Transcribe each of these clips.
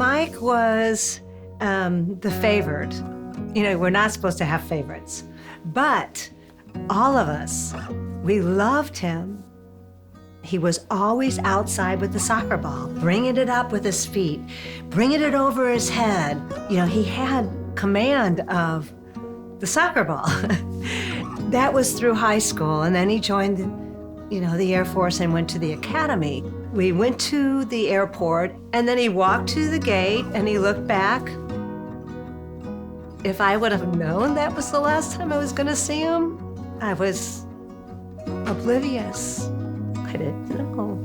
Mike was the favorite. You know, we're not supposed to have favorites, but all of us, we loved him. He was always outside with the soccer ball, bringing it up with his feet, bringing it over his head. You know, he had command of the soccer ball. That was through high school, and then he joined, the Air Force and went to the academy. We went to the airport, and then he walked to the gate, and he looked back. If I would have known that was the last time I was going to see him, I was oblivious. I didn't know.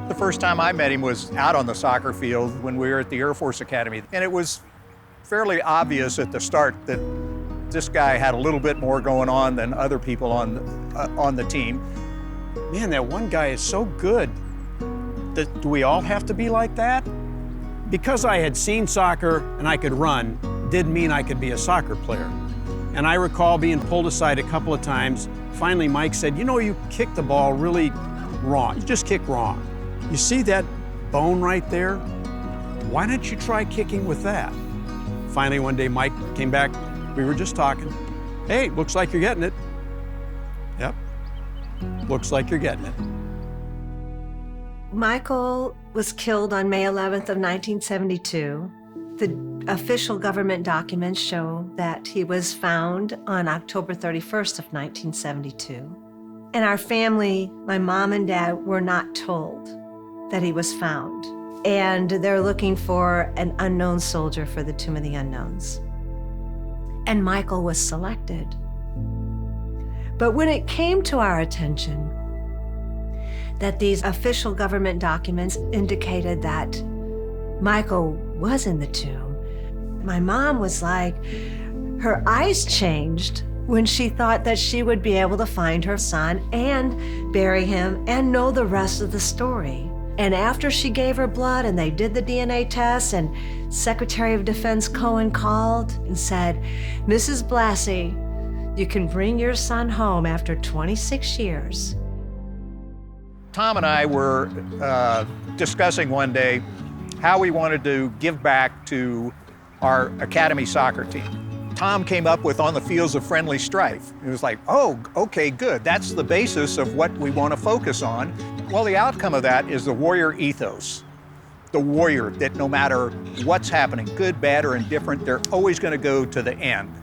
The first time I met him was out on the soccer field when we were at the Air Force Academy, and it was fairly obvious at the start that this guy had a little bit more going on than other people on the team. Man, that one guy is so good. Do we all have to be like that? Because I had seen soccer and I could run, didn't mean I could be a soccer player. And I recall being pulled aside a couple of times. Finally, Mike said, you kick the ball really wrong. You just kick wrong. You see that bone right there? Why don't you try kicking with that? Finally, one day, Mike came back. We were just talking. Hey, looks like you're getting it. Yep, looks like you're getting it. Michael was killed on May 11th of 1972. The official government documents show that he was found on October 31st of 1972. And our family, my mom and dad, were not told that he was found. And they're looking for an unknown soldier for the Tomb of the Unknowns. And Michael was selected. But when it came to our attention that these official government documents indicated that Michael was in the tomb, my mom was like, her eyes changed when she thought that she would be able to find her son and bury him and know the rest of the story. And after she gave her blood and they did the DNA test, and Secretary of Defense Cohen called and said, Mrs. Blassie, you can bring your son home after 26 years. Tom and I were discussing one day how we wanted to give back to our academy soccer team. Tom came up with On the Fields of Friendly Strife. It was like, oh, okay, good. That's the basis of what we want to focus on. Well, the outcome of that is the warrior ethos. The warrior that no matter what's happening, good, bad, or indifferent, they're always going to go to the end.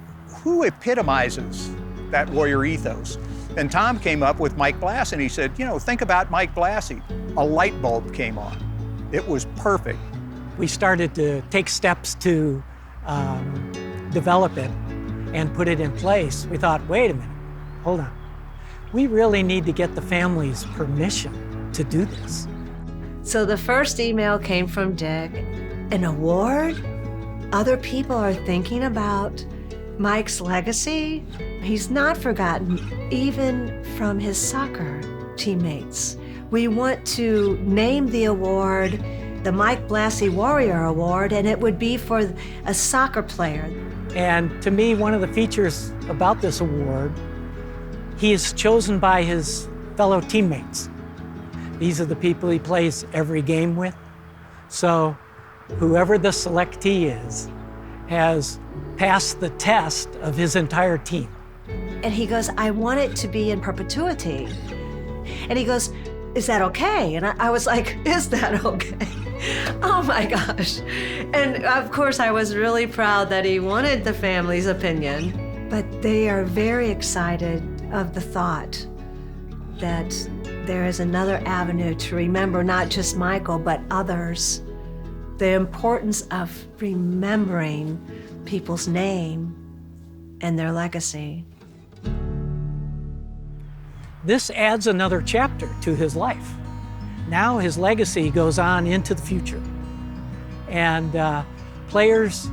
Who epitomizes that warrior ethos? And Tom came up with Mike Blassie, and he said, think about Mike Blassie. A light bulb came on. It was perfect. We started to take steps to develop it and put it in place. We thought, wait a minute, hold on. We really need to get the family's permission to do this. So the first email came from Dick. An award? Other people are thinking about Mike's legacy? He's not forgotten, even from his soccer teammates. We want to name the award the Mike Blassie Warrior Award, and it would be for a soccer player. And to me, one of the features about this award, he is chosen by his fellow teammates. These are the people he plays every game with. So whoever the selectee is has passed the test of his entire team. And he goes, I want it to be in perpetuity. And he goes, is that okay? And I was like, is that okay? Oh my gosh. And of course, I was really proud that he wanted the family's opinion, but they are very excited of the thought that there is another avenue to remember not just Michael, but others. The importance of remembering people's name and their legacy. This adds another chapter to his life. Now his legacy goes on into the future. And players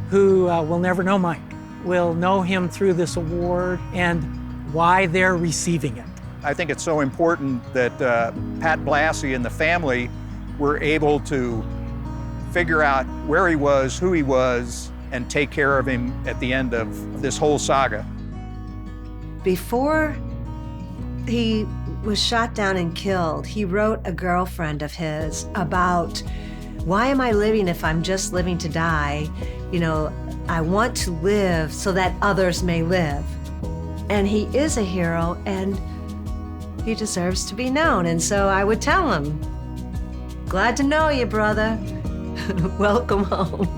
who will never know Mike will know him through this award and why they're receiving it. I think it's so important that Pat Blassie and the family were able to figure out where he was, who he was, and take care of him at the end of this whole saga. Before he was shot down and killed, he wrote a girlfriend of his about, why am I living if I'm just living to die? You know, I want to live so that others may live. And he is a hero, and he deserves to be known. And so I would tell him, glad to know you, brother. Welcome home.